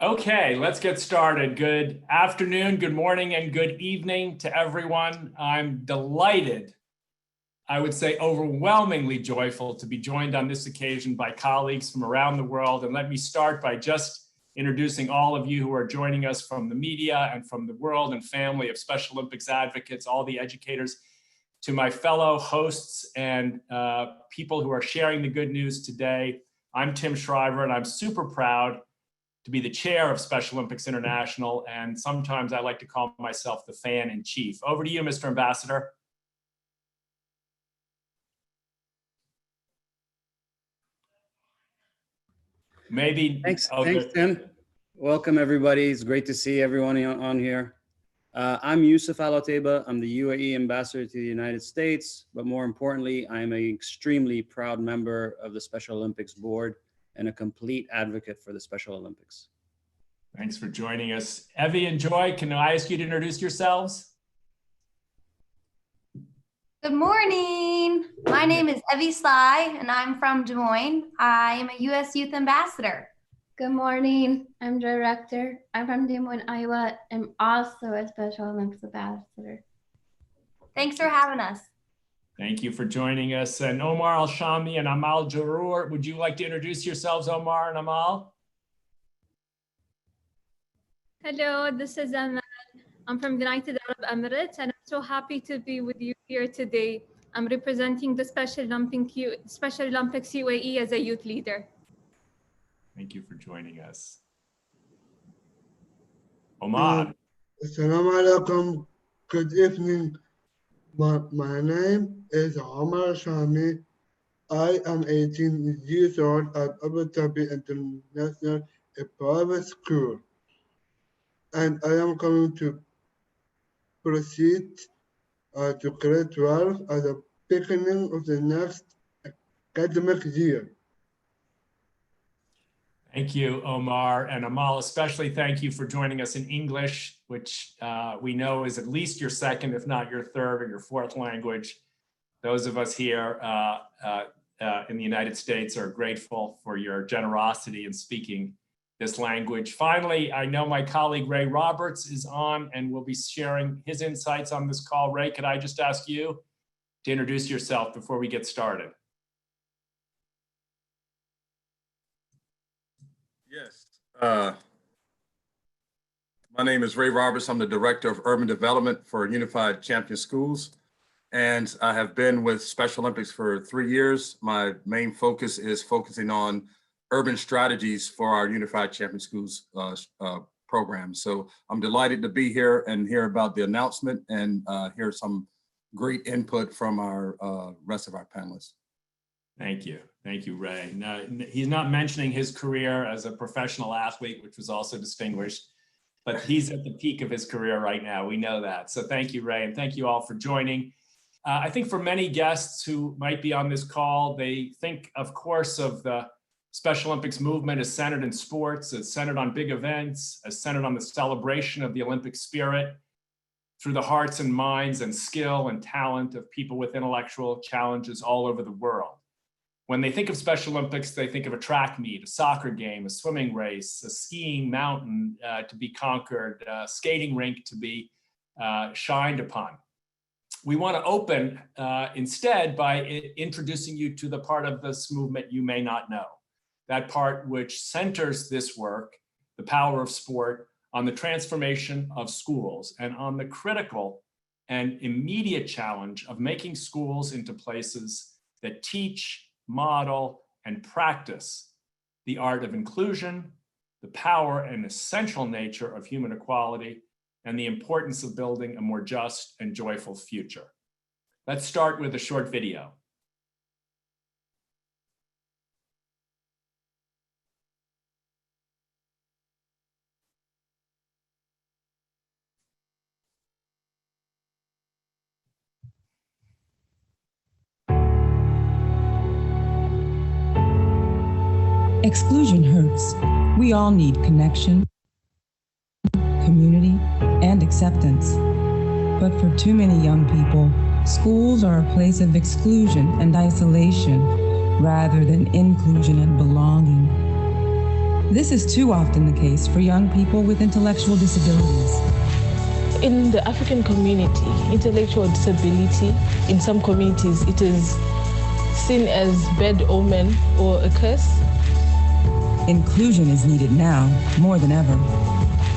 Okay, let's get started. Good afternoon, good morning, and good evening to everyone. I'm delighted, I would say overwhelmingly joyful to be joined on this occasion by colleagues from around the world. And let me start by just introducing all of you who are joining us from the media and from the world and family of Special Olympics advocates, all the educators, to my fellow hosts and people who are sharing the good news today. I'm Tim Shriver, and I'm super proud to be the chair of Special Olympics International, and sometimes I like to call myself the fan in chief. Over to you, Mr. Ambassador. Maybe. Thanks, Tim. Welcome, everybody. It's great to see everyone on here. I'm Yusuf Al-Otaiba. I'm the UAE ambassador to the United States, but more importantly, I'm an extremely proud member of the Special Olympics board and a complete advocate for the Special Olympics. Thanks for joining us. Evie and Joy, can I ask you to introduce yourselves? Good morning. My name is Evie Sly, and I'm from Des Moines. I am a U.S. Youth Ambassador. Good morning. I'm Joy Rector. I'm from Des Moines, Iowa. I'm also a Special Olympics Ambassador. Thanks for having us. Thank you for joining us. And Omar Al-Shami and Amal Jarour, would you like to introduce yourselves, Omar and Amal? Hello, this is Amal. I'm from the United Arab Emirates, and I'm so happy to be with you here today. I'm representing the Special Olympics UAE as a youth leader. Thank you for joining us. Omar. Assalamu alaikum. Good evening. My name is Omar Shami. I am 18 years old at Abu Dhabi International, a private school. And I am going to proceed to grade 12 at the beginning of the next academic year. Thank you, Omar, and Amal, especially thank you for joining us in English, which we know is at least your second, if not your third or your fourth language. Those of us here in the United States are grateful for your generosity in speaking this language. Finally, I know my colleague Ray Roberts is on and will be sharing his insights on this call. Ray, could I just ask you to introduce yourself before we get started? Yes. My name is Ray Roberts. I'm the Director of Urban Development for Unified Champion Schools. And I have been with Special Olympics for 3 years. My main focus is focusing on urban strategies for our Unified Champion Schools program. So I'm delighted to be here and hear about the announcement and hear some great input from our rest of our panelists. Thank you. Thank you, Ray. Now, he's not mentioning his career as a professional athlete, which was also distinguished, but he's at the peak of his career right now. We know that. So thank you, Ray, and thank you all for joining. I think for many guests who might be on this call, they think, of course, of the Special Olympics movement as centered in sports, as centered on big events, as centered on the celebration of the Olympic spirit through the hearts and minds and skill and talent of people with intellectual challenges all over the world. When they think of Special Olympics, they think of a track meet, a soccer game, a swimming race, a skiing mountain to be conquered, a skating rink to be shined upon. We want to open instead by introducing you to the part of this movement you may not know. That part which centers this work, the power of sport, on the transformation of schools and on the critical and immediate challenge of making schools into places that teach, model, and practice the art of inclusion, the power and essential nature of human equality, and the importance of building a more just and joyful future. Let's start with a short video. Exclusion hurts. We all need connection, community, and acceptance. But for too many young people, schools are a place of exclusion and isolation rather than inclusion and belonging. This is too often the case for young people with intellectual disabilities. In the African community, intellectual disability, in some communities, it is seen as bad omen or a curse. Inclusion is needed now more than ever.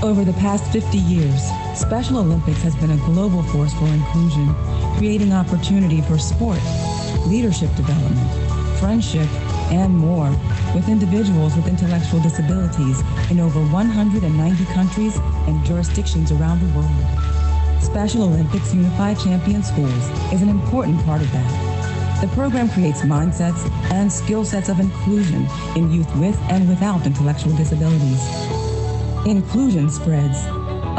Over the past 50 years, Special Olympics has been a global force for inclusion, creating opportunity for sport, leadership development, friendship, and more with individuals with intellectual disabilities in over 190 countries and jurisdictions around the world. Special Olympics Unified Champion Schools is an important part of that. The program creates mindsets and skill sets of inclusion in youth with and without intellectual disabilities. Inclusion spreads,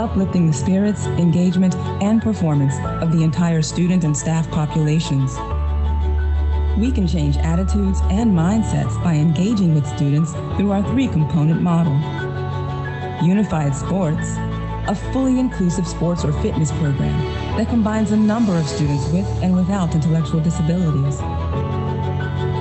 uplifting the spirits, engagement, and performance of the entire student and staff populations. We can change attitudes and mindsets by engaging with students through our three-component model. Unified Sports, a fully inclusive sports or fitness program that combines a number of students with and without intellectual disabilities.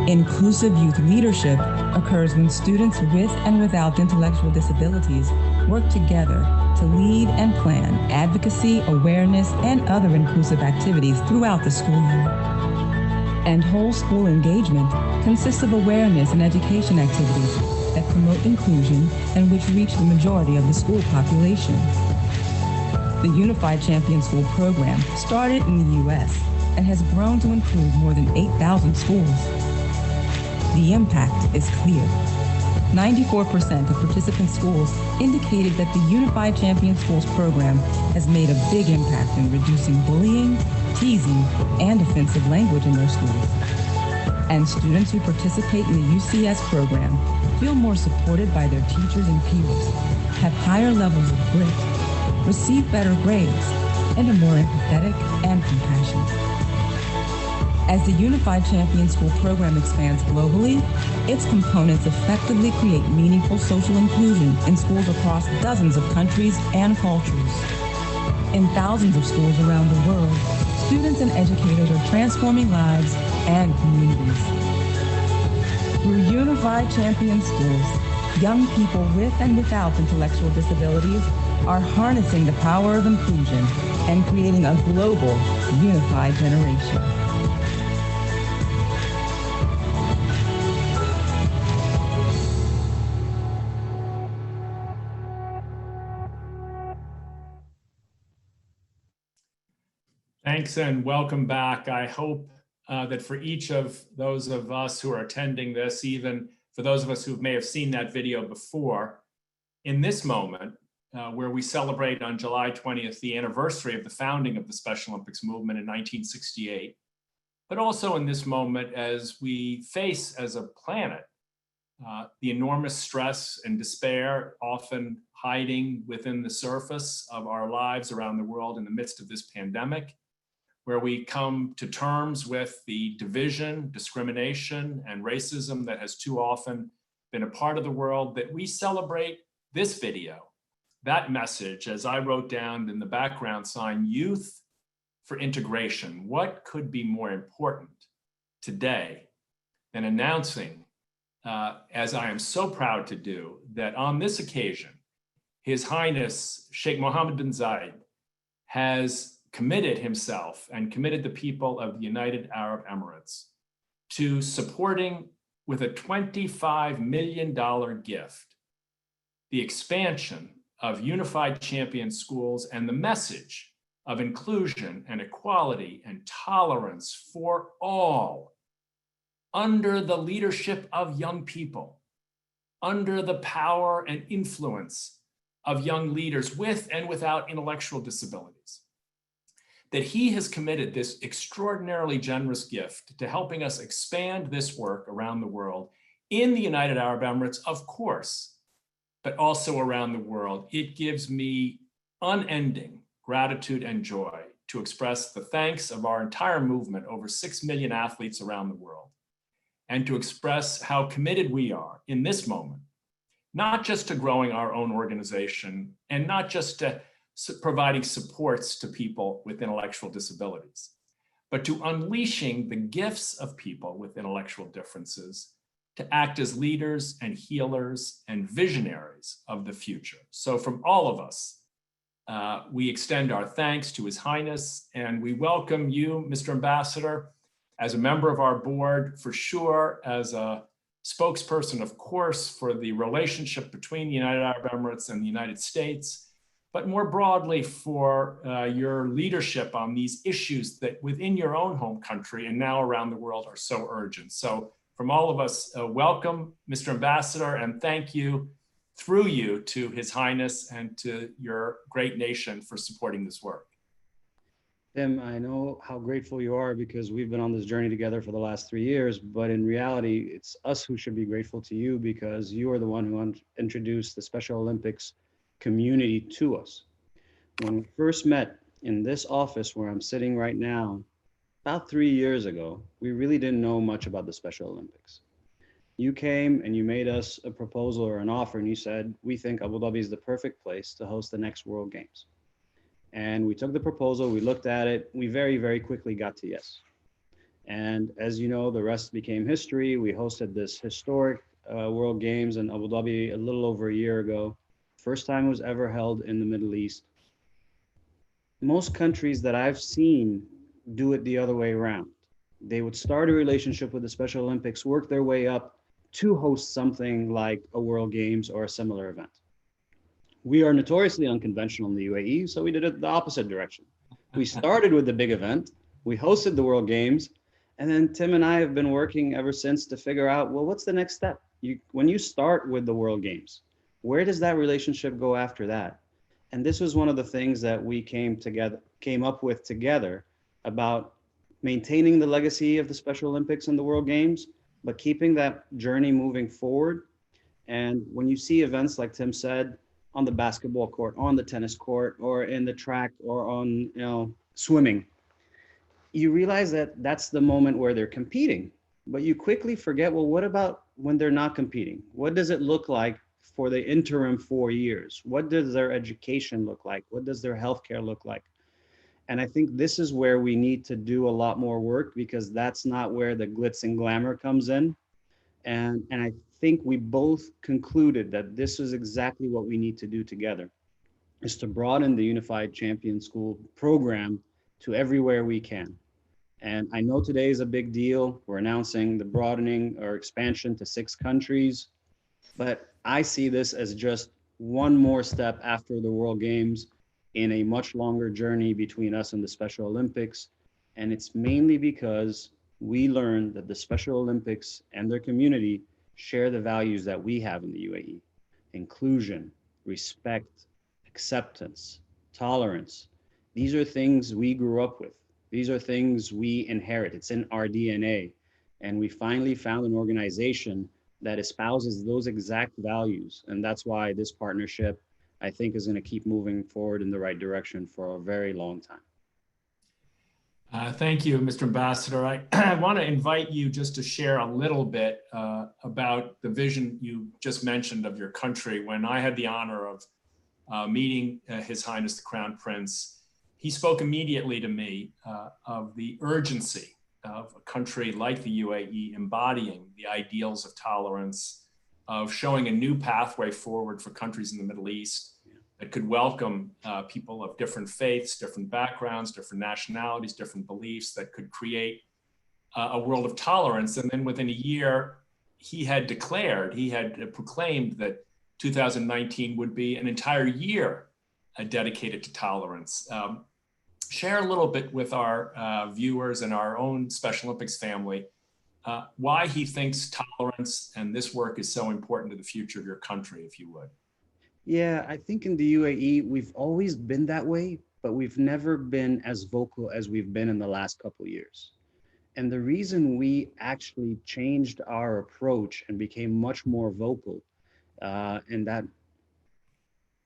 Inclusive youth leadership occurs when students with and without intellectual disabilities work together to lead and plan advocacy, awareness, and other inclusive activities throughout the school year. And whole school engagement consists of awareness and education activities that promote inclusion and which reach the majority of the school population. The Unified Champion School program started in the U.S. and has grown to include more than 8,000 schools. The impact is clear. 94% of participant schools indicated that the Unified Champion Schools program has made a big impact in reducing bullying, teasing, and offensive language in their schools. And students who participate in the UCS program feel more supported by their teachers and peers, have higher levels of grit, receive better grades, and are more empathetic and compassionate. As the Unified Champion School program expands globally, its components effectively create meaningful social inclusion in schools across dozens of countries and cultures. In thousands of schools around the world, students and educators are transforming lives and communities. Through Unified Champion Schools, young people with and without intellectual disabilities are harnessing the power of inclusion and creating a global, unified generation. Thanks and welcome back. I hope that for each of those of us who are attending this, even for those of us who may have seen that video before, in this moment where we celebrate on July 20th the anniversary of the founding of the Special Olympics movement in 1968, but also in this moment as we face as a planet the enormous stress and despair often hiding within the surface of our lives around the world in the midst of this pandemic, where we come to terms with the division, discrimination, and racism that has too often been a part of the world, that we celebrate this video, that message, as I wrote down in the background sign, Youth for Integration. What could be more important today than announcing, as I am so proud to do, that on this occasion, His Highness Sheikh Mohammed bin Zayed has committed himself and committed the people of the United Arab Emirates to supporting with a $25 million gift the expansion of Unified Champion Schools and the message of inclusion and equality and tolerance for all under the leadership of young people, under the power and influence of young leaders with and without intellectual disabilities. That he has committed this extraordinarily generous gift to helping us expand this work around the world in the United Arab Emirates, of course, but also around the world. It gives me unending gratitude and joy to express the thanks of our entire movement, over 6 million athletes around the world, and to express how committed we are in this moment, not just to growing our own organization and not just to providing supports to people with intellectual disabilities, but to unleashing the gifts of people with intellectual differences to act as leaders and healers and visionaries of the future. So from all of us, we extend our thanks to His Highness, and we welcome you, Mr. Ambassador, as a member of our board, for sure, as a spokesperson, of course, for the relationship between the United Arab Emirates and the United States, but more broadly for your leadership on these issues that within your own home country and now around the world are so urgent. So from all of us, welcome, Mr. Ambassador, and thank you through you to His Highness and to your great nation for supporting this work. Tim, I know how grateful you are because we've been on this journey together for the last 3 years, but in reality, it's us who should be grateful to you because you are the one who introduced the Special Olympics community to us. When we first met in this office where I'm sitting right now, about 3 years ago, we really didn't know much about the Special Olympics. You came and you made us a proposal or an offer and you said, we think Abu Dhabi is the perfect place to host the next World Games. And we took the proposal, we looked at it, we very, very quickly got to yes. And as you know, the rest became history. We hosted this historic World Games in Abu Dhabi a little over a year ago. First time it was ever held in the Middle East. Most countries that I've seen do it the other way around. They would start a relationship with the Special Olympics, work their way up to host something like a World Games or a similar event. We are notoriously unconventional in the UAE, so we did it the opposite direction. We started with the big event, we hosted the World Games, and then Tim and I have been working ever since to figure out, well, what's the next step? When you start with the World Games, where does that relationship go after that? And this was one of the things that we came up with together about maintaining the legacy of the Special Olympics and the World Games, but keeping that journey moving forward. And when you see events like Tim said, on the basketball court, on the tennis court, or in the track, or on swimming, you realize that that's the moment where they're competing. But you quickly forget, well, what about when they're not competing? What does it look like for the interim 4 years? What does their education look like? What does their healthcare look like? And I think this is where we need to do a lot more work because that's not where the glitz and glamour comes in. And I think we both concluded that this is exactly what we need to do together, is to broaden the Unified Champion School program to everywhere we can. And I know today is a big deal. We're announcing the broadening or expansion to 6 countries, but I see this as just one more step after the World Games in a much longer journey between us and the Special Olympics. And it's mainly because we learned that the Special Olympics and their community share the values that we have in the UAE: inclusion, respect, acceptance, tolerance. These are things we grew up with. These are things we inherit. It's in our DNA. And we finally found an organization that espouses those exact values. And that's why this partnership, I think, is going to keep moving forward in the right direction for a very long time. Thank you, Mr. Ambassador. I want to invite you just to share a little bit about the vision you just mentioned of your country. When I had the honor of meeting His Highness the Crown Prince, he spoke immediately to me of the urgency of a country like the UAE embodying the ideals of tolerance, of showing a new pathway forward for countries in the Middle East that could welcome people of different faiths, different backgrounds, different nationalities, different beliefs, that could create a world of tolerance. And then within a year, he had proclaimed that 2019 would be an entire year dedicated to tolerance. Share a little bit with our viewers and our own Special Olympics family why he thinks tolerance and this work is so important to the future of your country, if you would. Yeah, I think in the UAE, we've always been that way, but we've never been as vocal as we've been in the last couple of years. And the reason we actually changed our approach and became much more vocal, and that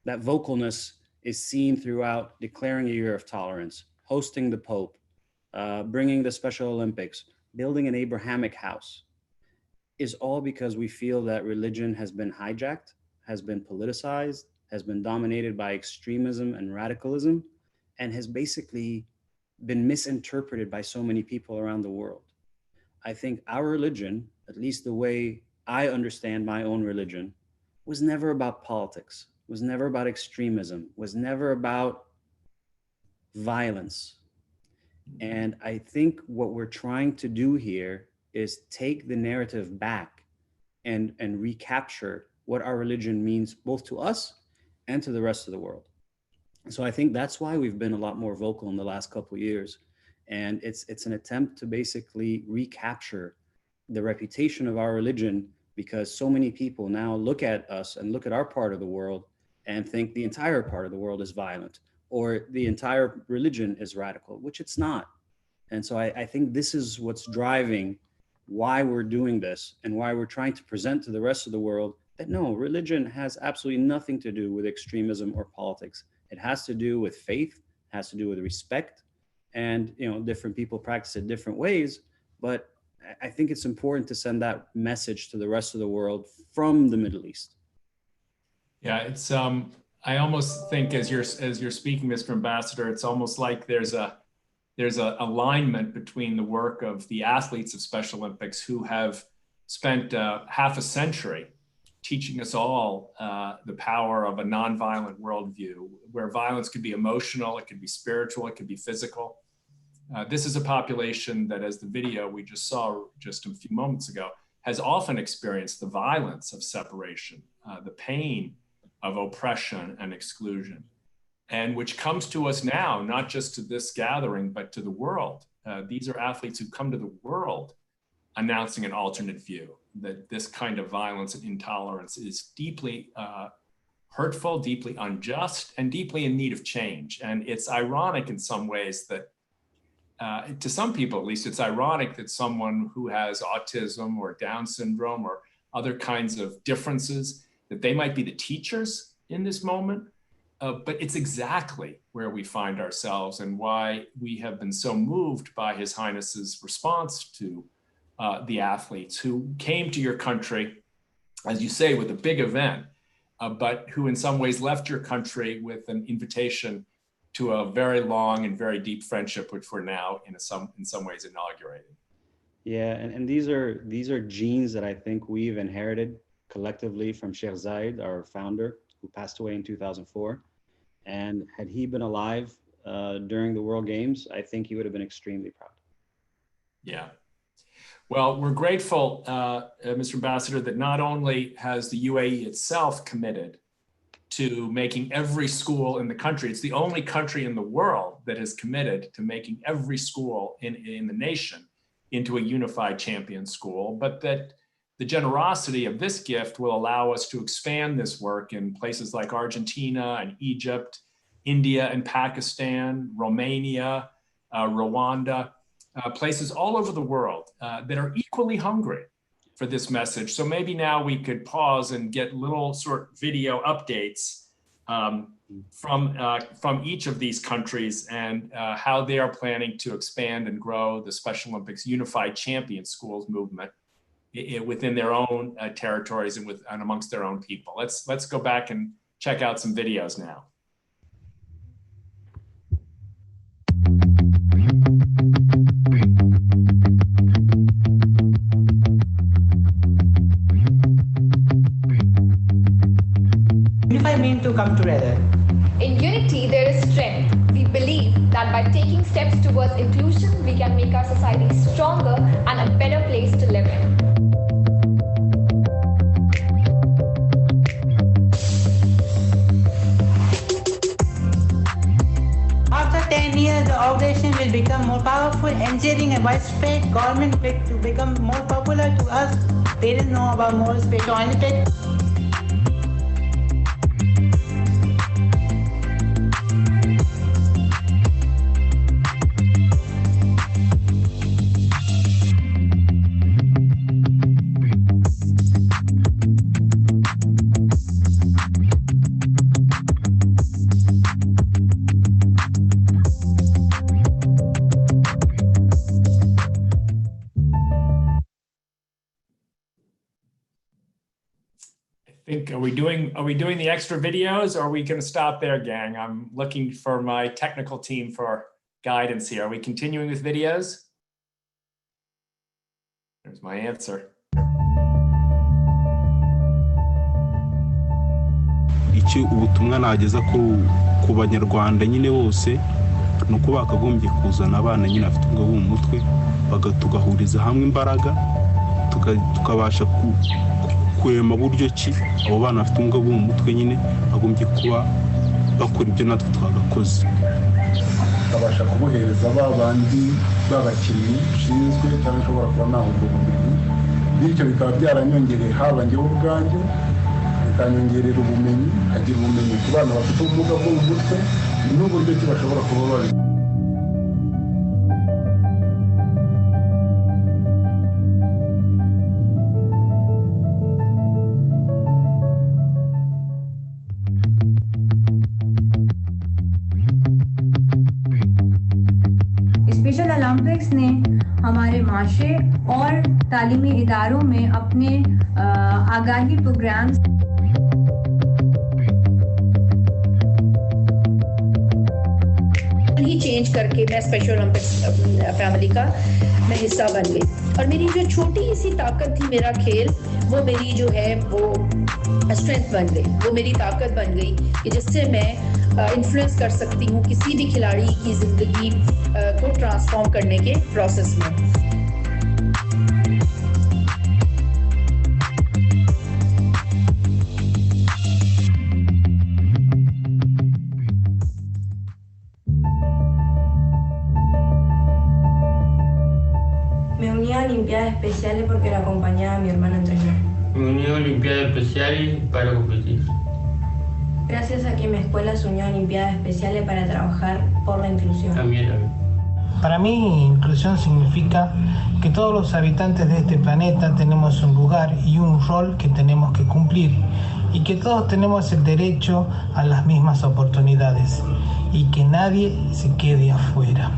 vocalness is seen throughout declaring a year of tolerance, hosting the Pope, bringing the Special Olympics, building an Abrahamic house, is all because we feel that religion has been hijacked, has been politicized, has been dominated by extremism and radicalism, and has basically been misinterpreted by so many people around the world. I think our religion, at least the way I understand my own religion, was never about politics, was never about extremism, was never about violence. And I think what we're trying to do here is take the narrative back and recapture what our religion means both to us and to the rest of the world. So I think that's why we've been a lot more vocal in the last couple of years. And it's an attempt to basically recapture the reputation of our religion, because so many people now look at us and look at our part of the world and think the entire part of the world is violent, or the entire religion is radical, which it's not. And so I think this is what's driving why we're doing this and why we're trying to present to the rest of the world that no, religion has absolutely nothing to do with extremism or politics. It has to do with faith, has to do with respect, and different people practice it different ways. But I think it's important to send that message to the rest of the world from the Middle East. Yeah, it's I almost think as you're speaking, Mr. Ambassador, it's almost like there's a alignment between the work of the athletes of Special Olympics who have spent half a century teaching us all the power of a nonviolent worldview, where violence could be emotional, it could be spiritual, it could be physical. This is a population that, as the video we just saw just a few moments ago, has often experienced the violence of separation, the pain of oppression and exclusion, and which comes to us now, not just to this gathering, but to the world. These are athletes who come to the world announcing an alternate view, that this kind of violence and intolerance is deeply hurtful, deeply unjust, and deeply in need of change. And it's ironic in some ways that, to some people at least, it's ironic that someone who has autism or Down syndrome or other kinds of differences, that they might be the teachers in this moment. But it's exactly where we find ourselves and why we have been so moved by His Highness's response to the athletes who came to your country, as you say, with a big event, but who in some ways left your country with an invitation to a very long and very deep friendship, which we're now in some ways inaugurating. Yeah, and these are genes that I think we've inherited collectively from Sheikh Zayed, our founder, who passed away in 2004. And had he been alive during the World Games, I think he would have been extremely proud. Yeah. Well, we're grateful, Mr. Ambassador, that not only has the UAE itself committed to making every school in the country, it's the only country in the world that has committed to making every school in the nation into a unified champion school, but that the generosity of this gift will allow us to expand this work in places like Argentina and Egypt, India and Pakistan, Romania, Rwanda, places all over the world that are equally hungry for this message. So maybe now we could pause and get little sort of video updates from each of these countries and how they are planning to expand and grow the Special Olympics Unified Champion Schools movement within their own territories and amongst their own people. Let's go back and check out some videos now. Unify means to come together. In unity, there is strength. We believe that by taking steps towards inclusion, we can make our society stronger and a better place to live in. After 10 years, the organization will become more powerful, ensuring a widespread government to become more popular to us. Parents know about more Special Olympics. Are we doing the extra videos, or are we going to stop there, gang? I'm looking for my technical team for guidance here. Are we continuing with videos? There's my answer. iki ubutumwa nageza ku banyarwanda nyine bose nuko bakagombye kuzana abana nyine afite ubwo mu mutwe tugahuriza hamwe imbaraga tukabasha kurema buryo ki abo bana bafite ubwo mu mutwe nyine bagombye kuba bakora ibyo natwe twagakoze tukabasha kubohereza babandi babakinnyi ushinzwe cyangwa ushobora kuba nawe ubwo bumenyi bityo bikaba byaranyongereye haba njyewe ubwanjye bikanyongerera ubumenyi hagira ubumenyi ku bana bafite ubumuga bwo mu mutwe n'uburyo ki bashobora kuba babi. Special Olympics ने हमारे माशरे और तालीमी इदारों में अपने आगाही programmes ही change करके मैं स्पेशल ओलंपिक्स फैमिली का मैं हिस्सा बन गई और मेरी जो छोटी सी ताकत थी मेरा खेल वो मेरी जो है वो स्ट्रेंथ बन गई, वो मेरी ताकत बन गई कि जिससे मैं इन्फ्लुएंस कर सकती हूँ किसी भी खिलाड़ी की ज़िंदगी को ट्रांसफॉर्म करने के प्रोसेस में। Me uní a Olimpiadas Especiales porque la acompañaba a mi hermana a entrenar. Me uní a Olimpiadas Especiales para competir. Gracias a que mi escuela se unió a Olimpiadas Especiales para trabajar por la inclusión. También. Para mí, inclusión significa que todos los habitantes de este planeta tenemos un lugar y un rol que tenemos que cumplir y que todos tenemos el derecho a las mismas oportunidades y que nadie se quede afuera.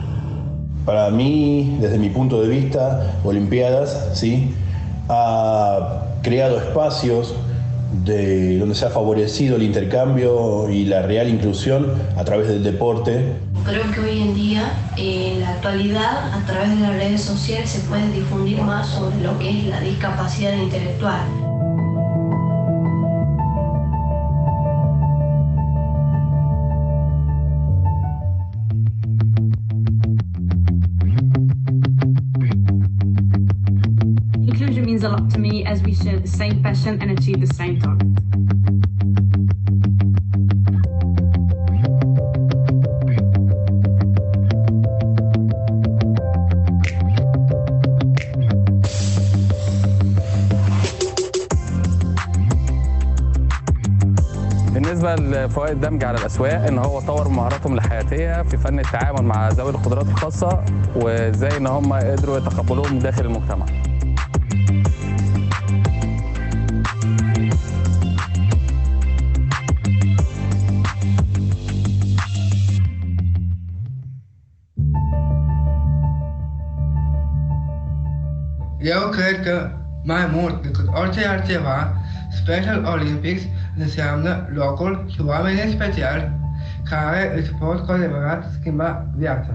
Para mí, desde mi punto de vista, Olimpiadas, ¿sí?, ha creado espacios donde se ha favorecido el intercambio y la real inclusión a través del deporte. Creo que hoy en día, en la actualidad, a través de las redes sociales se puede difundir más sobre lo que es la discapacidad intelectual. Inclusion means a lot to me as we share the same passion and achieve the same target. بالنسبة لفوائد الدمج على الأسواق إن هو طور مهاراتهم الحياتية في فن التعامل مع ذوي القدرات الخاصة وإزاي إن هم قدروا يتقبلوهم داخل المجتمع. Eu cred că mai mult decât orice altceva, Special Olympics înseamnă locul și oamenii speciali care îți pot cu adevărat schimba viața.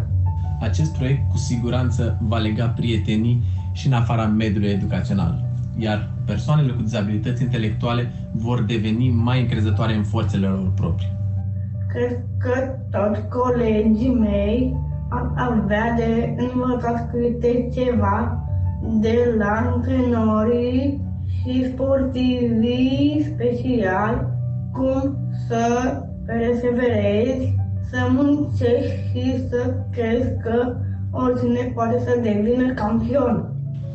Acest proiect cu siguranță va lega prietenii și în afara mediului educațional, iar persoanele cu dizabilități intelectuale vor deveni mai încrezătoare în forțele lor proprii. Cred că toți colegii mei ar avea de învățat câte ceva de la antrenorii și sportivii speciali, cum să perseverezi, să muncești și să crezi că oricine poate să devină campion.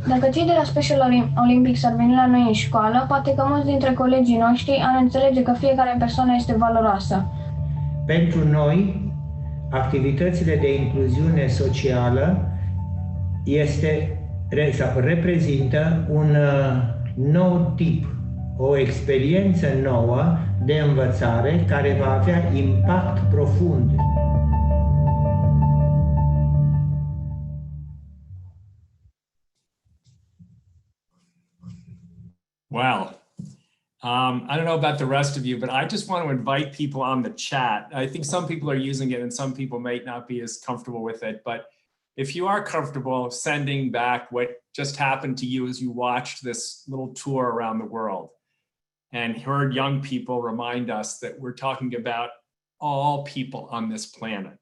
Dacă cei de la Special Olympics ar veni la noi în școală, poate că mulți dintre colegii noștri ar înțelege că fiecare persoană este valoroasă. Pentru noi, activitățile de incluziune socială reprezintă un nou tip, o experiență nouă de învățare care va avea impact profund. Wow. I don't know about the rest of you, but I just want to invite people on the chat. I think some people are using it and some people might not be as comfortable with it, but if you are comfortable sending back what just happened to you as you watched this little tour around the world, and heard young people remind us that we're talking about all people on this planet,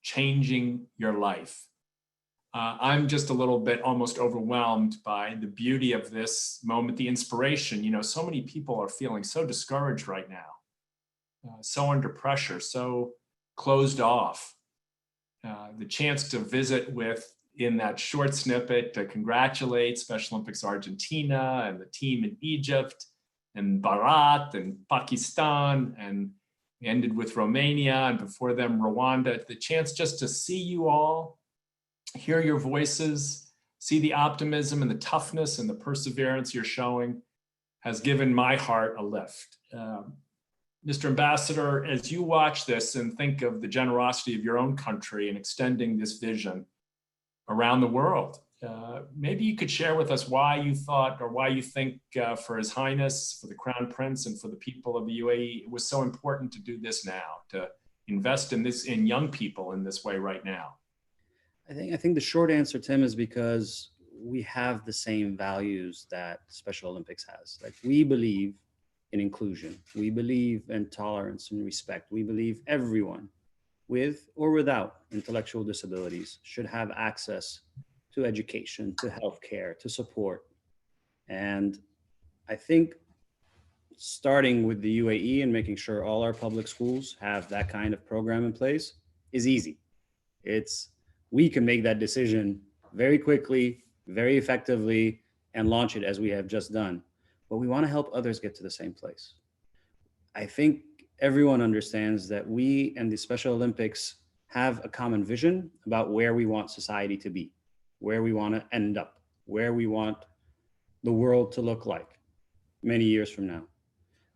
changing your life. I'm just a little bit almost overwhelmed by the beauty of this moment, the inspiration. You know, so many people are feeling so discouraged right now, so under pressure, so closed off. The chance to visit with, in that short snippet, to congratulate Special Olympics Argentina and the team in Egypt and Bharat and Pakistan, and ended with Romania, and before them Rwanda. The chance just to see you all, hear your voices, see the optimism and the toughness and the perseverance you're showing has given my heart a lift. Mr. Ambassador, as you watch this and think of the generosity of your own country and extending this vision around the world, maybe you could share with us why you thought, or why you think for His Highness, for the Crown Prince, and for the people of the UAE, it was so important to do this now, to invest in this, in young people in this way right now. I think the short answer, Tim, is because we have the same values that Special Olympics has. Like, we believe in inclusion. We believe in tolerance and respect. We believe everyone, with or without intellectual disabilities, should have access to education, to healthcare, to support. And I think starting with the UAE and making sure all our public schools have that kind of program in place is easy. We can make that decision very quickly, very effectively, and launch it as we have just done. But we want to help others get to the same place. I think everyone understands that we and the Special Olympics have a common vision about where we want society to be, where we want to end up, where we want the world to look like many years from now.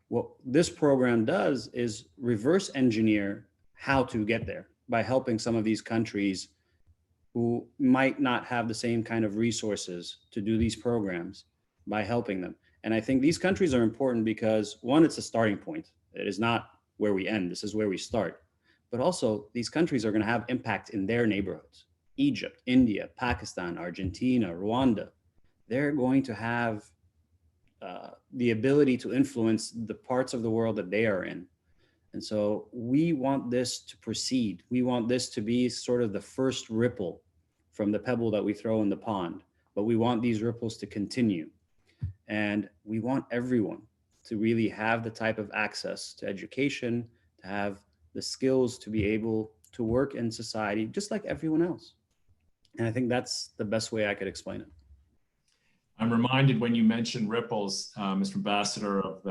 What this program does is reverse engineer how to get there by helping some of these countries who might not have the same kind of resources to do these programs, by helping them. And I think these countries are important because, one, it's a starting point. It is not where we end. This is where we start. But also, these countries are going to have impact in their neighborhoods. Egypt, India, Pakistan, Argentina, Rwanda. They're going to have the ability to influence the parts of the world that they are in. And so we want this to proceed. We want this to be sort of the first ripple from the pebble that we throw in the pond. But we want these ripples to continue. And we want everyone to really have the type of access to education, to have the skills to be able to work in society just like everyone else. And I think that's the best way I could explain it. I'm reminded when you mentioned ripples, Mr. Ambassador, of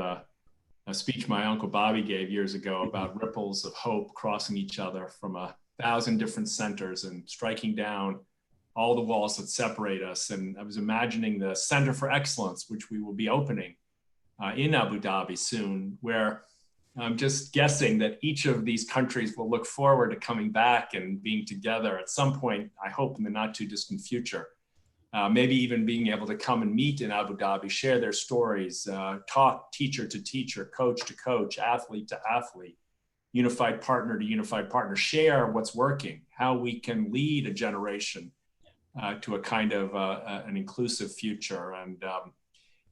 a speech my Uncle Bobby gave years ago about ripples of hope crossing each other from 1,000 different centers and striking down all the walls that separate us. And I was imagining the Center for Excellence, which we will be opening in Abu Dhabi soon, where I'm just guessing that each of these countries will look forward to coming back and being together at some point, I hope in the not too distant future. Maybe even being able to come and meet in Abu Dhabi, share their stories, talk teacher to teacher, coach to coach, athlete to athlete, unified partner to unified partner, share what's working, how we can lead a generation to a kind of an inclusive future. And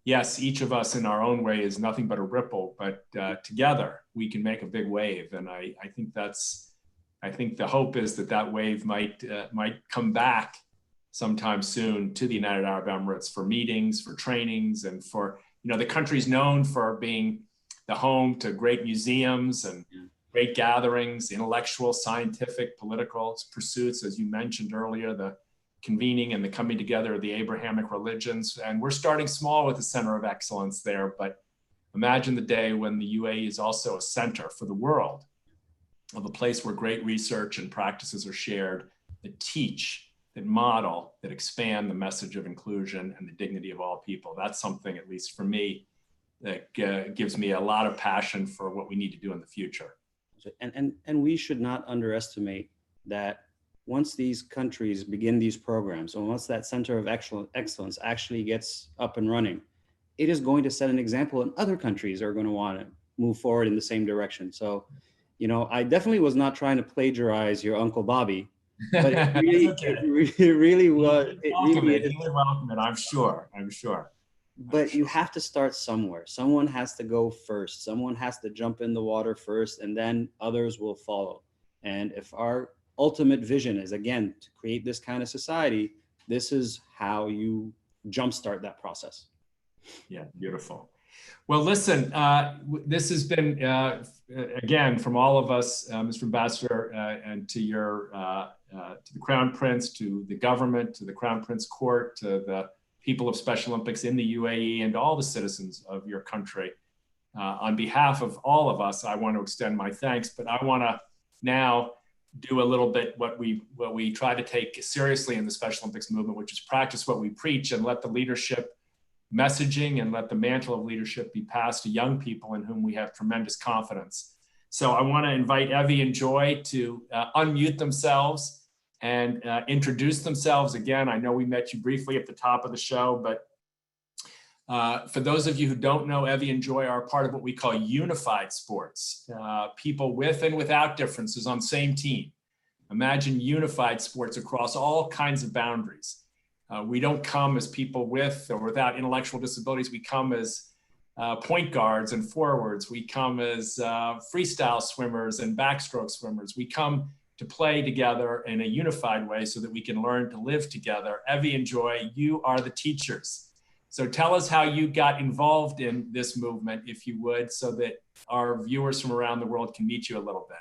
yes, each of us in our own way is nothing but a ripple, but together we can make a big wave. And I think the hope is that wave might come back sometime soon to the United Arab Emirates for meetings, for trainings, and for, the country's known for being the home to great museums and great gatherings, intellectual, scientific, political pursuits, as you mentioned earlier, the convening and the coming together of the Abrahamic religions. And we're starting small with the Center of Excellence there, but imagine the day when the UAE is also a center for the world, of a place where great research and practices are shared that teach, that model, that expand the message of inclusion and the dignity of all people. That's something, at least for me, that gives me a lot of passion for what we need to do in the future. And we should not underestimate that once these countries begin these programs, and once that Center of Excellence actually gets up and running, it is going to set an example, and other countries are going to want to move forward in the same direction. So, I definitely was not trying to plagiarize your Uncle Bobby, but it really was. Welcome it, I'm sure. but you have to start somewhere. Someone has to go first. Someone has to jump in the water first, and then others will follow. And if our ultimate vision is, again, to create this kind of society, this is how you jumpstart that process. Yeah, beautiful. Well, listen, this has been, again, from all of us, Mr. Ambassador, and to the Crown Prince, to the government, to the Crown Prince Court, to the people of Special Olympics in the UAE, and all the citizens of your country. On behalf of all of us, I want to extend my thanks, but I want to now do a little bit what we try to take seriously in the Special Olympics movement, which is practice what we preach and let the leadership messaging and let the mantle of leadership be passed to young people in whom we have tremendous confidence. So I want to invite Evie and Joy to unmute themselves and introduce themselves again. I know we met you briefly at the top of the show, but for those of you who don't know, Evie and Joy are part of what we call unified sports, people with and without differences on the same team. Imagine unified sports across all kinds of boundaries. We don't come as people with or without intellectual disabilities. We come as point guards and forwards. We come as freestyle swimmers and backstroke swimmers. We come to play together in a unified way so that we can learn to live together. Evie and Joy, you are the teachers. So tell us how you got involved in this movement, if you would, so that our viewers from around the world can meet you a little bit.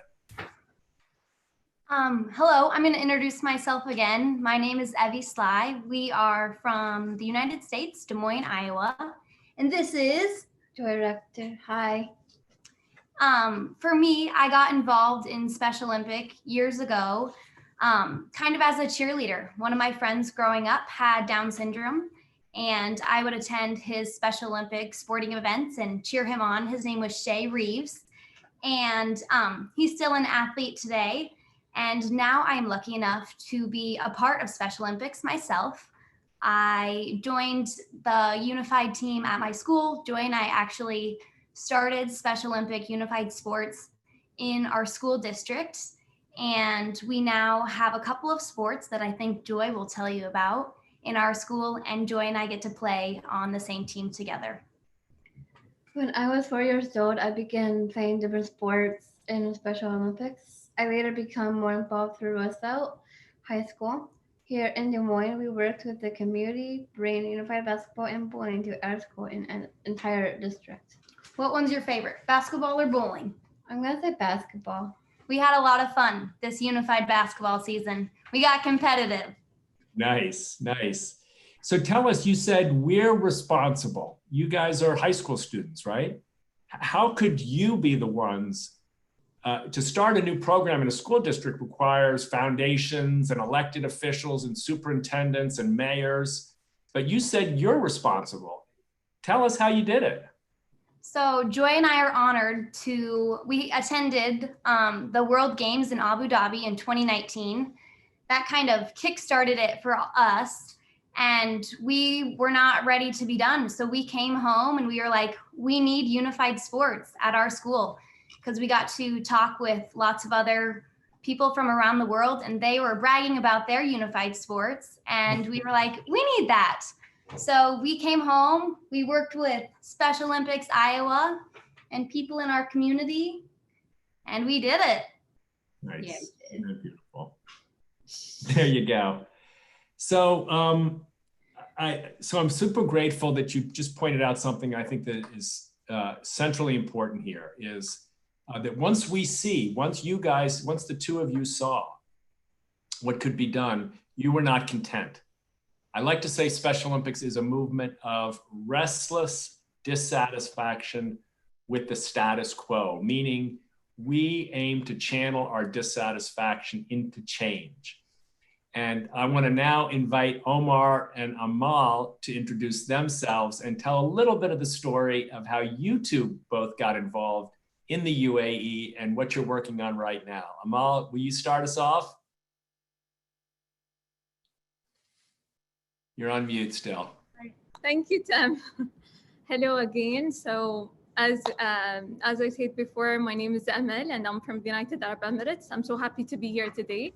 Hello, I'm going to introduce myself again. My name is Evie Sly. We are from the United States, Des Moines, Iowa. And this is Joy Rector. Hi. For me, I got involved in Special Olympic years ago, kind of as a cheerleader. One of my friends growing up had Down syndrome, and I would attend his Special Olympic sporting events and cheer him on. His name was Shay Reeves, and he's still an athlete today. And now I'm lucky enough to be a part of Special Olympics myself. I joined the unified team at my school. Joy and I actually started Special Olympic unified sports in our school district. And we now have a couple of sports that I think Joy will tell you about in our school, and Joy and I get to play on the same team together. When I was 4 years old, I began playing different sports in Special Olympics. I later became more involved through Roosevelt High School. Here in Des Moines, we worked with the community, bringing unified basketball and bowling to our school in an entire district. What one's your favorite, basketball or bowling? I'm gonna say basketball. We had a lot of fun this unified basketball season. We got competitive. Nice, nice. So tell us, you said we're responsible. You guys are high school students, right? How could you be the ones to start a new program in a school district requires foundations and elected officials and superintendents and mayors, but you said you're responsible. Tell us how you did it. So Joy and I are honored we attended the World Games in Abu Dhabi in 2019. That kind of kickstarted it for us, and we were not ready to be done. So we came home and we were like, we need unified sports at our school, because we got to talk with lots of other people from around the world, and they were bragging about their unified sports. And we were like, we need that. So we came home, we worked with Special Olympics Iowa and people in our community, and we did it. Nice. Yeah, beautiful. There you go. So I'm super grateful that you just pointed out something I think that is centrally important here, is that once the two of you saw what could be done, you were not content. I like to say Special Olympics is a movement of restless dissatisfaction with the status quo, meaning we aim to channel our dissatisfaction into change. And I want to now invite Omar and Amal to introduce themselves and tell a little bit of the story of how you two both got involved in the UAE and what you're working on right now. Amal, will you start us off? You're on mute still. Thank you, Tim. Hello again. So as I said before, my name is Amal and I'm from the United Arab Emirates. I'm so happy to be here today.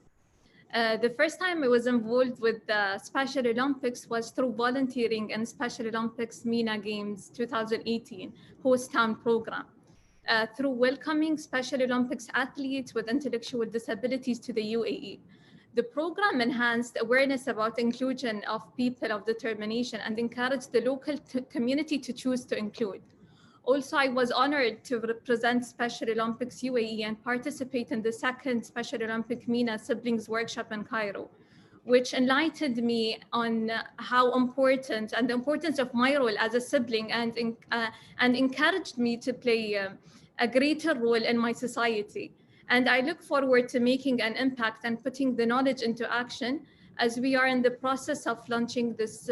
The first time I was involved with the Special Olympics was through volunteering in Special Olympics MENA Games 2018 host town program. Through welcoming Special Olympics athletes with intellectual disabilities to the UAE. The program enhanced awareness about inclusion of people of determination and encouraged the local community to choose to include. Also, I was honored to represent Special Olympics UAE and participate in the second Special Olympic MENA Siblings Workshop in Cairo, which enlightened me on how important and the importance of my role as a sibling and encouraged me to play a greater role in my society. And I look forward to making an impact and putting the knowledge into action as we are in the process of launching this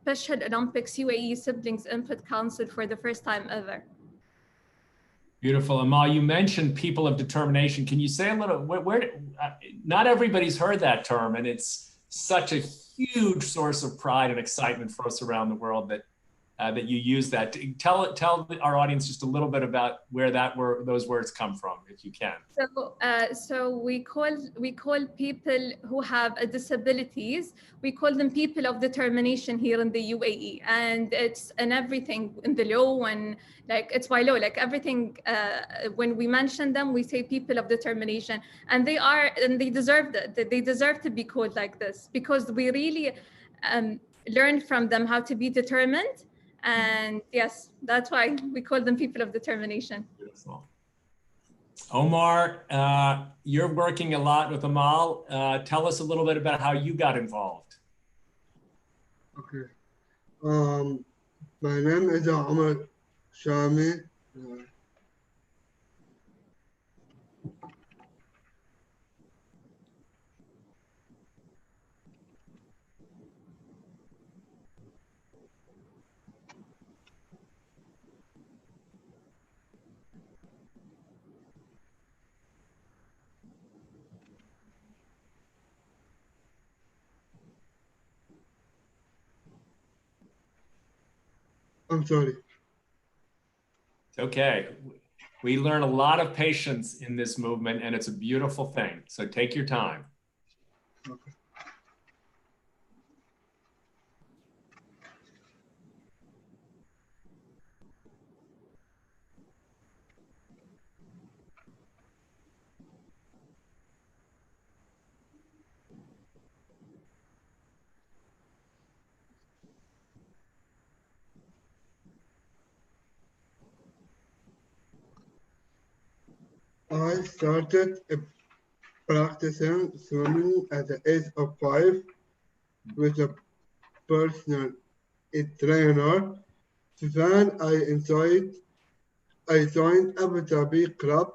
Special Olympics UAE Siblings Input Council for the first time ever. Beautiful. Amal, you mentioned people of determination. Can you say a little, not everybody's heard that term, and it's such a huge source of pride and excitement for us around the world that that you use that. Tell our audience just a little bit about where those words come from, if you can. So we call people who have disabilities, we call them people of determination here in the UAE, and it's in everything in the law, and like it's by law, like everything. When we mention them, we say people of determination, and they deserve that. They deserve to be called like this because we really learn from them how to be determined. And yes, that's why we call them people of determination. Beautiful. Omar, you're working a lot with Amal. Tell us a little bit about how you got involved. Okay. My name is Omar Shami. I'm sorry. Okay. We learn a lot of patience in this movement, and it's a beautiful thing. So take your time. Okay. I started practicing swimming at the age of 5 with a personal trainer. Then I joined Abu Dhabi club.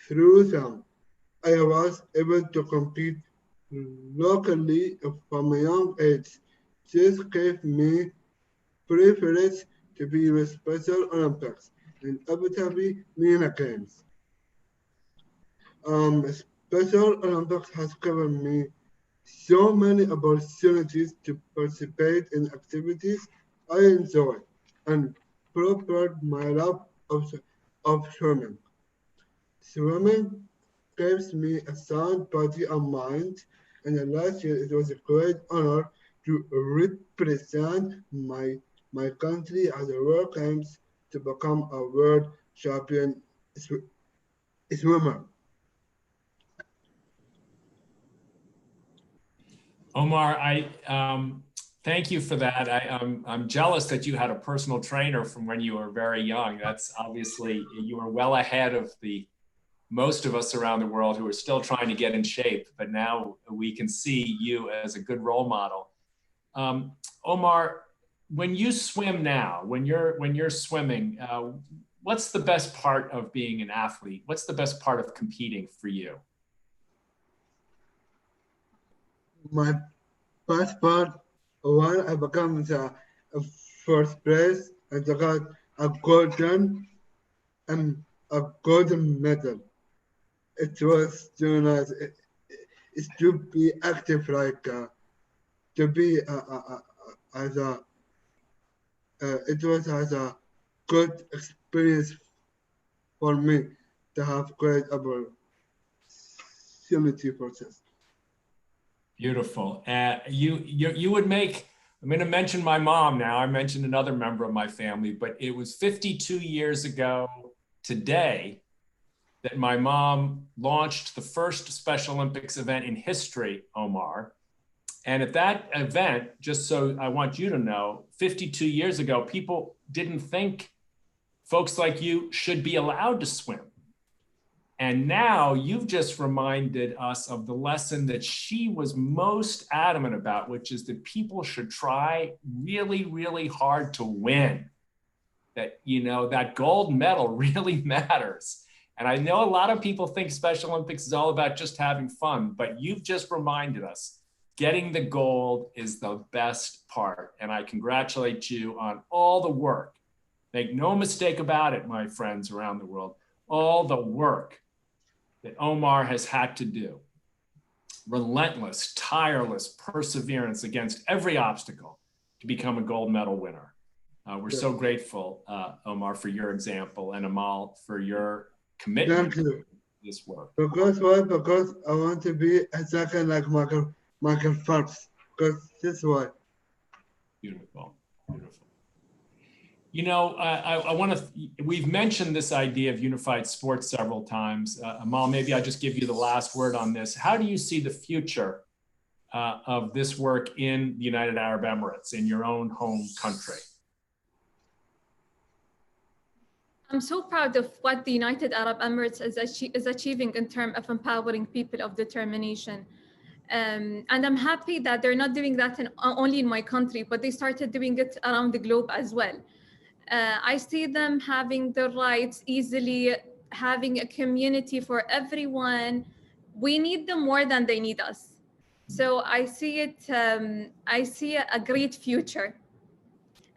Through them, I was able to compete locally from a young age. This gave me privilege to be with Special Olympics and Abu Dhabi MENA Games. Special Olympics has given me so many opportunities to participate in activities I enjoy and prepared my love of swimming. Swimming gives me a sound body and mind, and last year it was a great honor to represent my country at the World Games to become a world champion swimmer. Omar, thank you for that. I'm jealous that you had a personal trainer from when you were very young. That's obviously, you were well ahead of most of us around the world who are still trying to get in shape, but now we can see you as a good role model. Omar, when you swim now, when you're swimming, what's the best part of being an athlete? What's the best part of competing for you? My best part, when I became the first place, and I got a golden medal. It was too nice. It's to be active, like to be as a. It was as a good experience for me to have great opportunity for this. Beautiful. You would make, I'm going to mention my mom now. I mentioned another member of my family, but it was 52 years ago today that my mom launched the first Special Olympics event in history, Omar. And at that event, just so I want you to know, 52 years ago, people didn't think folks like you should be allowed to swim. And now you've just reminded us of the lesson that she was most adamant about, which is that people should try really, really hard to win. That, you know, that gold medal really matters. And I know a lot of people think Special Olympics is all about just having fun, but you've just reminded us, getting the gold is the best part. And I congratulate you on all the work. Make no mistake about it, my friends around the world, all the work that Omar has had to do. Relentless, tireless perseverance against every obstacle to become a gold medal winner. We're so grateful, Omar, for your example, and Amal for your commitment to this work. Because why? Because I want to be exactly like Michael Phelps. Because this why. Beautiful, beautiful. You know, I want to, we've mentioned this idea of unified sports several times. Amal, maybe I'll just give you the last word on this. How do you see the future of this work in the United Arab Emirates, in your own home country? I'm so proud of what the United Arab Emirates is achieving in terms of empowering people of determination. And I'm happy that they're not doing that only in my country, but they started doing it around the globe as well. I see them having the rights easily, having a community for everyone. We need them more than they need us. So I see it, I see a great future.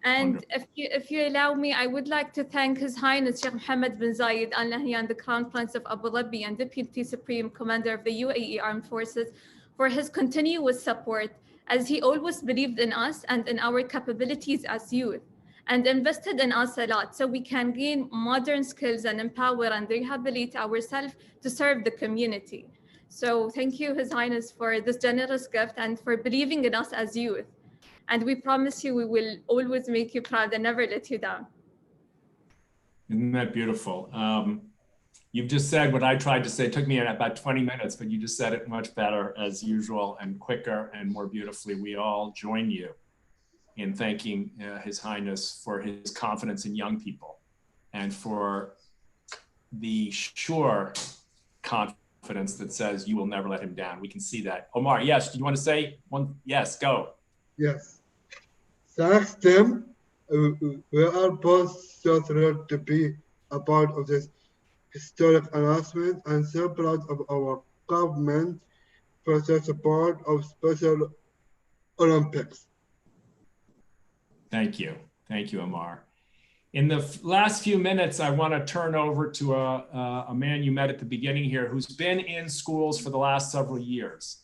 And if you allow me, I would like to thank His Highness Sheikh Mohammed bin Zayed Al Nahyan, the Crown Prince of Abu Dhabi and Deputy Supreme Commander of the UAE Armed Forces, for his continuous support, as he always believed in us and in our capabilities as youth, and invested in us a lot so we can gain modern skills and empower and rehabilitate ourselves to serve the community. So thank you, His Highness, for this generous gift and for believing in us as youth. And we promise you we will always make you proud and never let you down. Isn't that beautiful? You've just said what I tried to say. It took me about 20 minutes, but you just said it much better as usual and quicker and more beautifully. We all join you in thanking His Highness for his confidence in young people and for the sure confidence that says you will never let him down. We can see that. Omar, yes, do you want to say one? Yes, go. Yes. Thanks, Tim. We are both so thrilled to be a part of this historic announcement and so proud of our government for their support of Special Olympics. Thank you. Thank you, Omar. In the last few minutes, I want to turn over to a man you met at the beginning here who's been in schools for the last several years.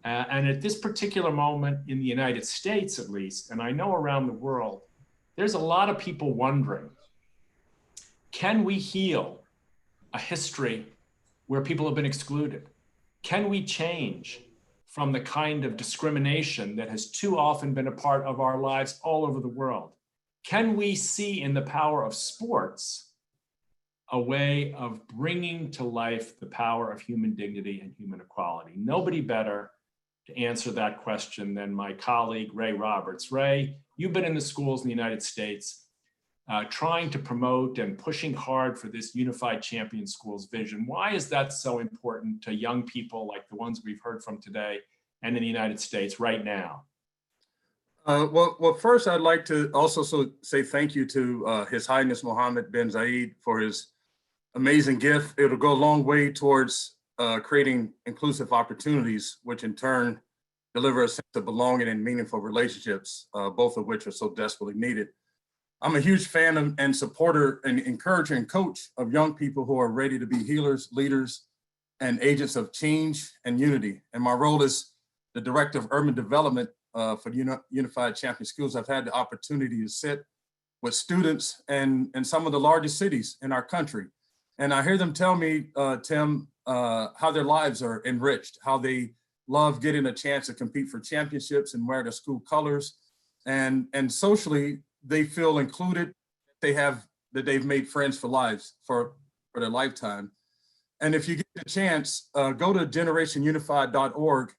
And at this particular moment in the United States, at least, and I know around the world, there's a lot of people wondering, can we heal a history where people have been excluded? Can we change from the kind of discrimination that has too often been a part of our lives all over the world? Can we see in the power of sports a way of bringing to life the power of human dignity and human equality? Nobody better to answer that question than my colleague, Ray Roberts. Ray, you've been in the schools in the United States, trying to promote and pushing hard for this unified champion schools vision. Why is that so important to young people like the ones we've heard from today and in the United States right now? Well, first I'd like to also say thank you to His Highness Mohammed bin Zayed for his amazing gift. It'll go a long way towards creating inclusive opportunities, which in turn deliver a sense of belonging and meaningful relationships, both of which are so desperately needed. I'm a huge fan and supporter and encourager and coach of young people who are ready to be healers, leaders, and agents of change and unity. And my role as the Director of Urban Development for Unified Champion Schools, I've had the opportunity to sit with students in some of the largest cities in our country. And I hear them tell me, Tim, how their lives are enriched, how they love getting a chance to compete for championships and wear their school colors. And socially, they feel included. They've made friends for lives, for their lifetime. And if you get the chance, go to generationunified.org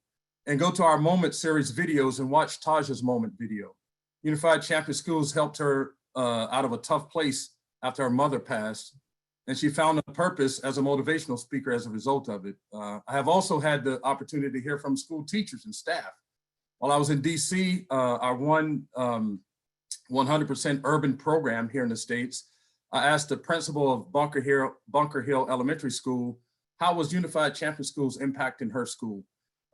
and go to our Moment series videos and watch Taja's Moment video. Unified Champion Schools helped her out of a tough place after her mother passed. And she found a purpose as a motivational speaker as a result of it. I have also had the opportunity to hear from school teachers and staff. While I was in DC, our 100% urban program here in the States, I asked the principal of Bunker Hill Elementary School, how was Unified Champion Schools impacting her school?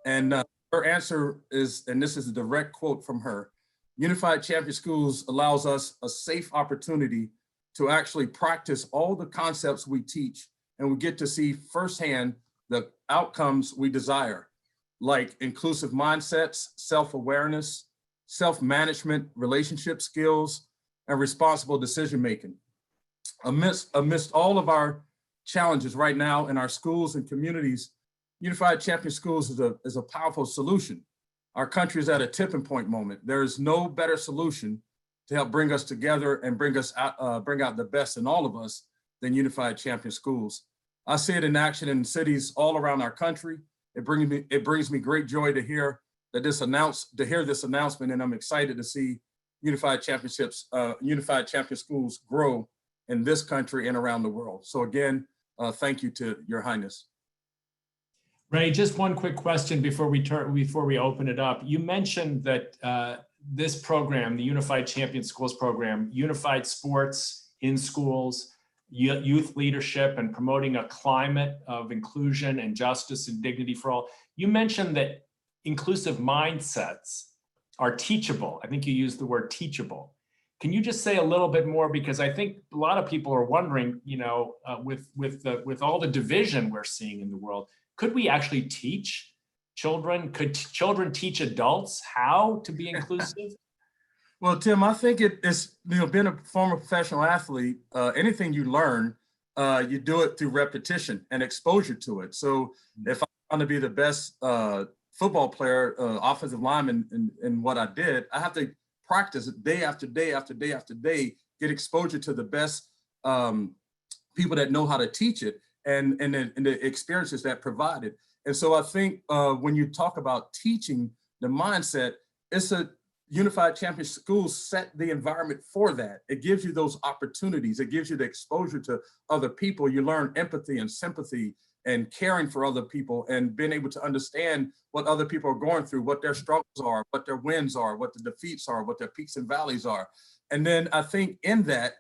And her answer is, and this is a direct quote from her, Unified Champion Schools allows us a safe opportunity to actually practice all the concepts we teach, and we get to see firsthand the outcomes we desire, like inclusive mindsets, self-awareness, self-management, relationship skills, and responsible decision-making. Amidst all of our challenges right now in our schools and communities, Unified Champion Schools is a powerful solution. Our country is at a tipping point moment. There is no better solution to help bring us together and bring out the best in all of us than Unified Champion Schools. I see it in action in cities all around our country. It brings me great joy to hear this announcement, and I'm excited to see Unified Champion Schools grow in this country and around the world. So again, thank you to Your Highness. Ray, just one quick question before we open it up. You mentioned that this program, the Unified Champion Schools program, unified sports in schools, youth leadership, and promoting a climate of inclusion and justice and dignity for all. You mentioned that inclusive mindsets are teachable. I think you used the word teachable. Can you just say a little bit more? Because I think a lot of people are wondering, with all the division we're seeing in the world, could we actually teach children? Could children teach adults how to be inclusive? Well, Tim, I think it's, being a former professional athlete, anything you learn, you do it through repetition and exposure to it. So if I want to be the best football player, offensive lineman in what I did, I have to practice it day after day after day after day, get exposure to the best people that know how to teach it and the experiences that provide it. And so I think when you talk about teaching the mindset, it's a Unified Champion Schools set the environment for that. It gives you those opportunities. It gives you the exposure to other people. You learn empathy and sympathy and caring for other people and being able to understand what other people are going through, what their struggles are, what their wins are, what the defeats are, what their peaks and valleys are. And then I think in that,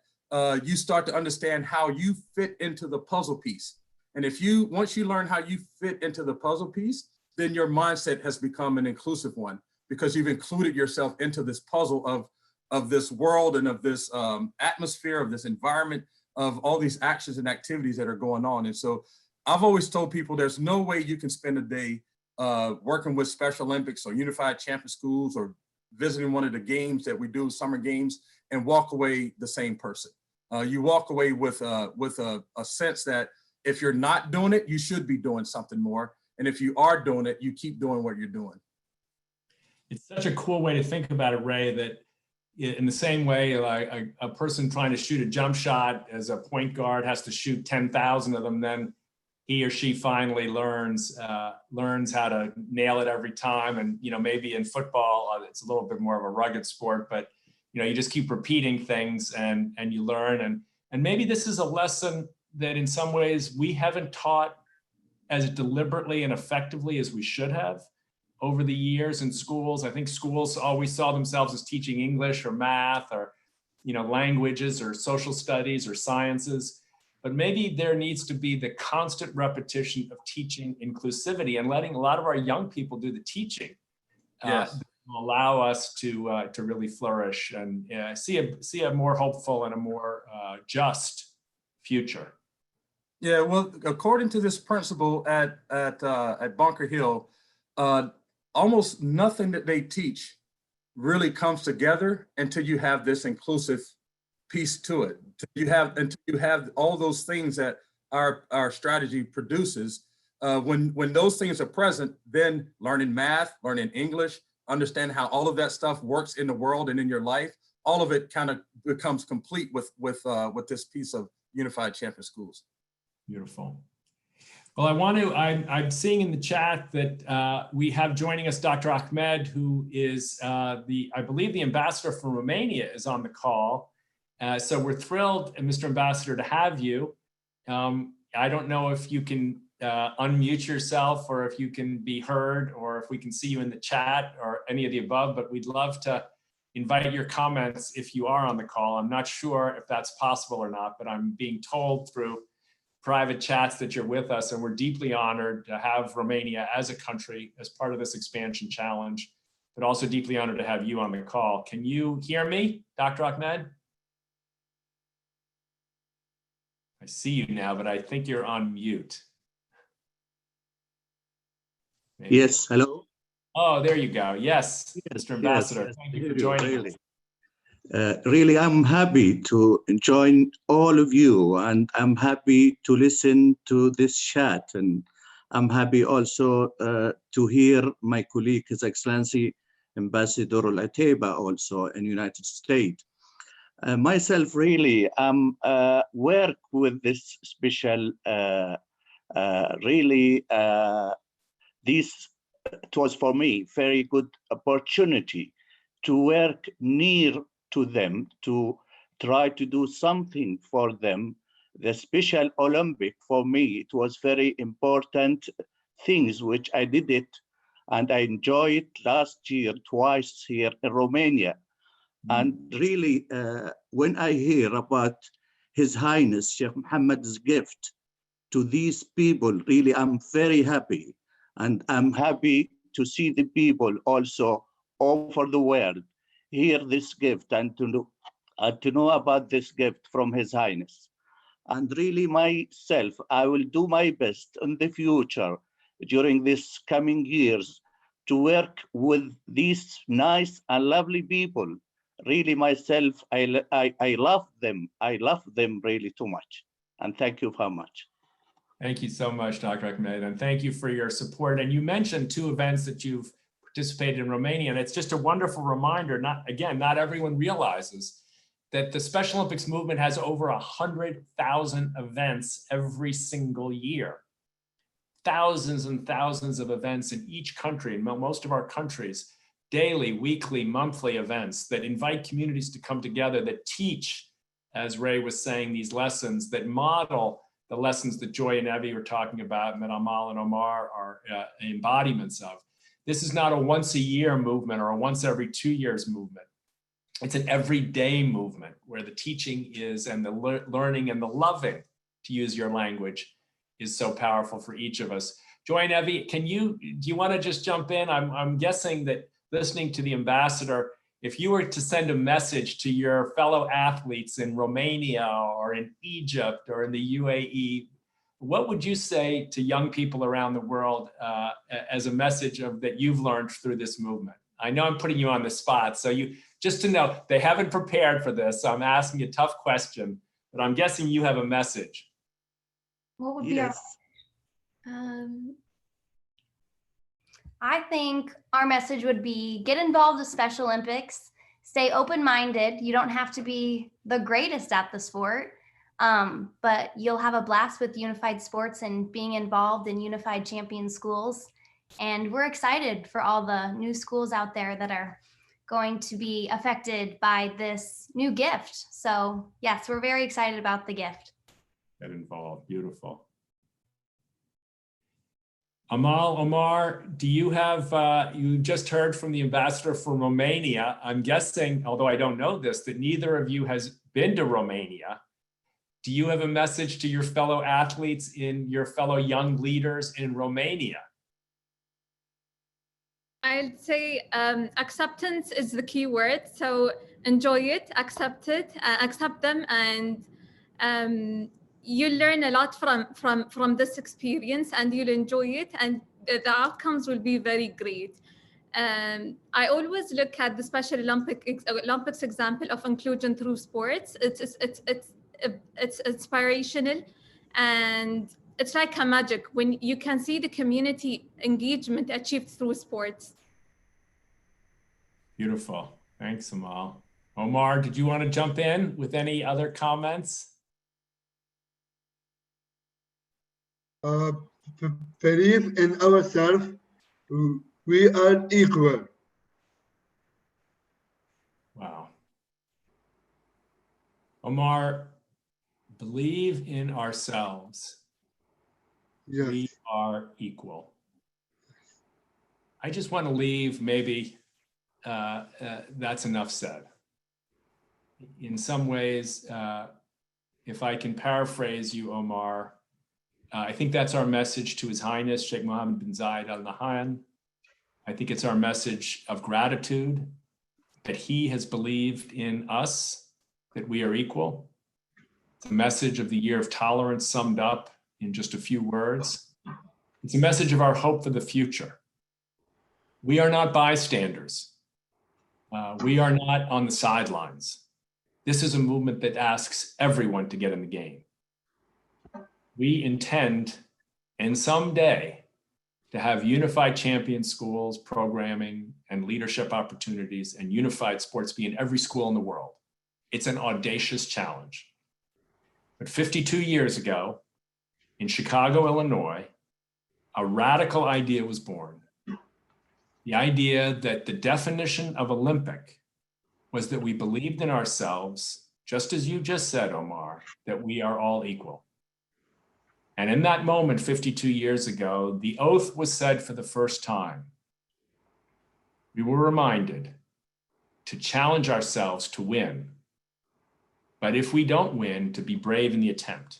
you start to understand how you fit into the puzzle piece. And once you learn how you fit into the puzzle piece, then your mindset has become an inclusive one, because you've included yourself into this puzzle of this world and of this atmosphere, of this environment, of all these actions and activities that are going on. And so I've always told people there's no way you can spend a day working with Special Olympics or Unified Champion Schools or visiting one of the games that we do, summer games, and walk away the same person. You walk away with a sense that if you're not doing it, you should be doing something more. And if you are doing it, you keep doing what you're doing. It's such a cool way to think about it, Ray, that in the same way, like a person trying to shoot a jump shot as a point guard has to shoot 10,000 of them, then he or she finally learns how to nail it every time. And, maybe in football, it's a little bit more of a rugged sport, but, you just keep repeating things and you learn. And maybe this is a lesson that in some ways we haven't taught as deliberately and effectively as we should have over the years in schools. I think schools always saw themselves as teaching English or math or, languages or social studies or sciences. But maybe there needs to be the constant repetition of teaching inclusivity and letting a lot of our young people do the teaching. Yes. Allow us to really flourish and see a more hopeful and a more just future. Yeah, well, according to this principal at Bunker Hill, almost nothing that they teach really comes together until you have this inclusive piece to it. Until you have all those things that our strategy produces, when those things are present, then learning math, learning English, understand how all of that stuff works in the world and in your life, all of it kind of becomes complete with this piece of Unified Champion Schools. Beautiful. Well, I'm seeing in the chat that we have joining us Dr. Ahmed, who is I believe the ambassador for Romania is on the call. So we're thrilled, Mr. Ambassador, to have you. I don't know if you can unmute yourself or if you can be heard or if we can see you in the chat or any of the above, but we'd love to invite your comments if you are on the call. I'm not sure if that's possible or not, but I'm being told through private chats that you're with us, and we're deeply honored to have Romania as a country as part of this expansion challenge, but also deeply honored to have you on the call. Can you hear me, Dr. Ahmed? I see you now, but I think you're on mute. Maybe. Yes, hello. Oh, there you go. Yes, Mr. Ambassador, yes, thank you for joining us. Really, I'm happy to join all of you, and I'm happy to listen to this chat, and I'm happy also to hear my colleague, His Excellency Ambassador Al-Ateba, also in United States. Myself, really, I'm work with this special, it was for me very good opportunity to work near to them, to try to do something for them. The Special Olympic, for me, it was very important things which I did it, and I enjoyed it last year twice here in Romania. And really, when I hear about His Highness Sheikh Mohammed's gift to these people, really, I'm very happy. And I'm happy to see the people also all over the world hear this gift and to know about this gift from His Highness. And really myself, I will do my best in the future during this coming years to work with these nice and lovely people. Really myself, I love them. I love them really too much. And thank you very much. Thank you so much, Dr. Ahmed, and thank you for your support. And you mentioned 2 events that you've participated in Romania, and it's just a wonderful reminder, not everyone realizes that the Special Olympics movement has over 100,000 events every single year. Thousands and thousands of events in each country, in most of our countries, daily, weekly, monthly events that invite communities to come together, that teach, as Ray was saying, these lessons, that model the lessons that Joy and Evie were talking about and that Amal and Omar are embodiments of. This is not a once a year movement or a once every 2 years movement. It's an everyday movement where the teaching is and the learning and the loving, to use your language, is so powerful for each of us. Joy and Evie, do you want to just jump in? I'm guessing that listening to the ambassador, if you were to send a message to your fellow athletes in Romania or in Egypt or in the UAE, what would you say to young people around the world as a message that you've learned through this movement? I know I'm putting you on the spot, so just to know, they haven't prepared for this, so I'm asking a tough question, but I'm guessing you have a message. What would be our I think our message would be get involved with Special Olympics, stay open-minded. You don't have to be the greatest at the sport, but you'll have a blast with unified sports and being involved in unified champion schools. And we're excited for all the new schools out there that are going to be affected by this new gift. So yes, we're very excited about the gift. Get involved, beautiful. Amal, Omar, do you have, you just heard from the ambassador for Romania. I'm guessing, although I don't know this, that neither of you has been to Romania. Do you have a message to your fellow athletes, your fellow young leaders in Romania? I'd say acceptance is the key word. So enjoy it, accept them, and you'll learn a lot from this experience, and you'll enjoy it, and the outcomes will be very great. I always look at the Special Olympics example of inclusion through sports. It's inspirational, and it's like a magic when you can see the community engagement achieved through sports. Beautiful. Thanks, Amal. Omar, did you want to jump in with any other comments? Believe in ourselves. We are equal. Wow. Omar, believe in ourselves. Yes. We are equal. I just want to leave maybe that's enough said. In some ways, if I can paraphrase you, Omar, I think that's our message to His Highness Sheikh Mohammed bin Zayed Al Nahyan. I think it's our message of gratitude that he has believed in us, that we are equal. It's a message of the year of tolerance summed up in just a few words. It's a message of our hope for the future. We are not bystanders. We are not on the sidelines. This is a movement that asks everyone to get in the game. We intend, and someday, to have unified champion schools, programming, and leadership opportunities, and unified sports be in every school in the world. It's an audacious challenge. But 52 years ago, in Chicago, Illinois, a radical idea was born. The idea that the definition of Olympic was that we believed in ourselves, just as you just said, Omar, that we are all equal. And in that moment, 52 years ago, the oath was said for the first time. We were reminded to challenge ourselves to win, but if we don't win, to be brave in the attempt.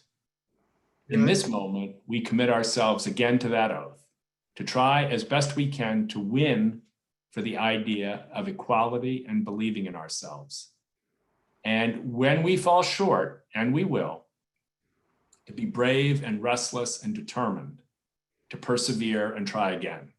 In this moment, we commit ourselves again to that oath, to try as best we can to win for the idea of equality and believing in ourselves. And when we fall short, and we will, to be brave and restless and determined, to persevere and try again.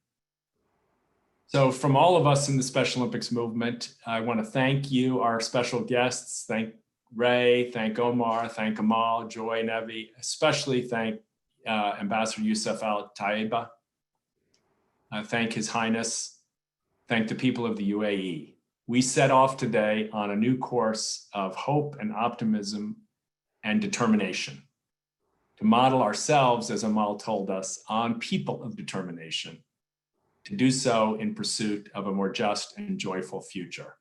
So from all of us in the Special Olympics movement, I want to thank you, our special guests. Thank Ray, thank Omar, thank Amal, Joy, Nevi, especially thank Ambassador Youssef Al Taiba. Thank His Highness. Thank the people of the UAE. We set off today on a new course of hope and optimism and determination, to model ourselves, as Amal told us, on people of determination, to do so in pursuit of a more just and joyful future.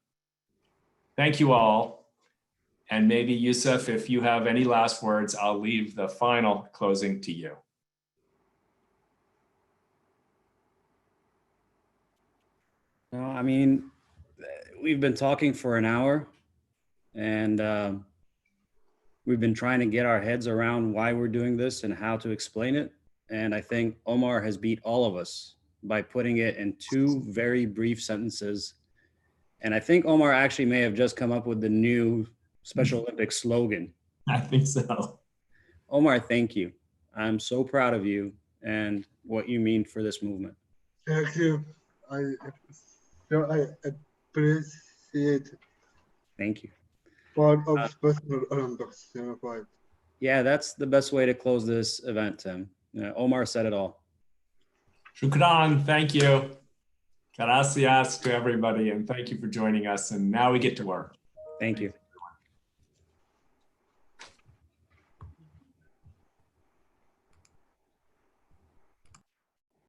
Thank you all. And maybe Youssef, if you have any last words, I'll leave the final closing to you. No, I mean, we've been talking for an hour, and we've been trying to get our heads around why we're doing this and how to explain it. And I think Omar has beat all of us by putting it in 2 very brief sentences. And I think Omar actually may have just come up with the new Special Olympics slogan. I think so. Omar, thank you. I'm so proud of you and what you mean for this movement. Thank you. I appreciate it. Thank you. Part of Special Olympics unified. Yeah, that's the best way to close this event, Tim. Omar said it all. Shukran, thank you. Gracias to everybody, and thank you for joining us. And now we get to work. Thank you.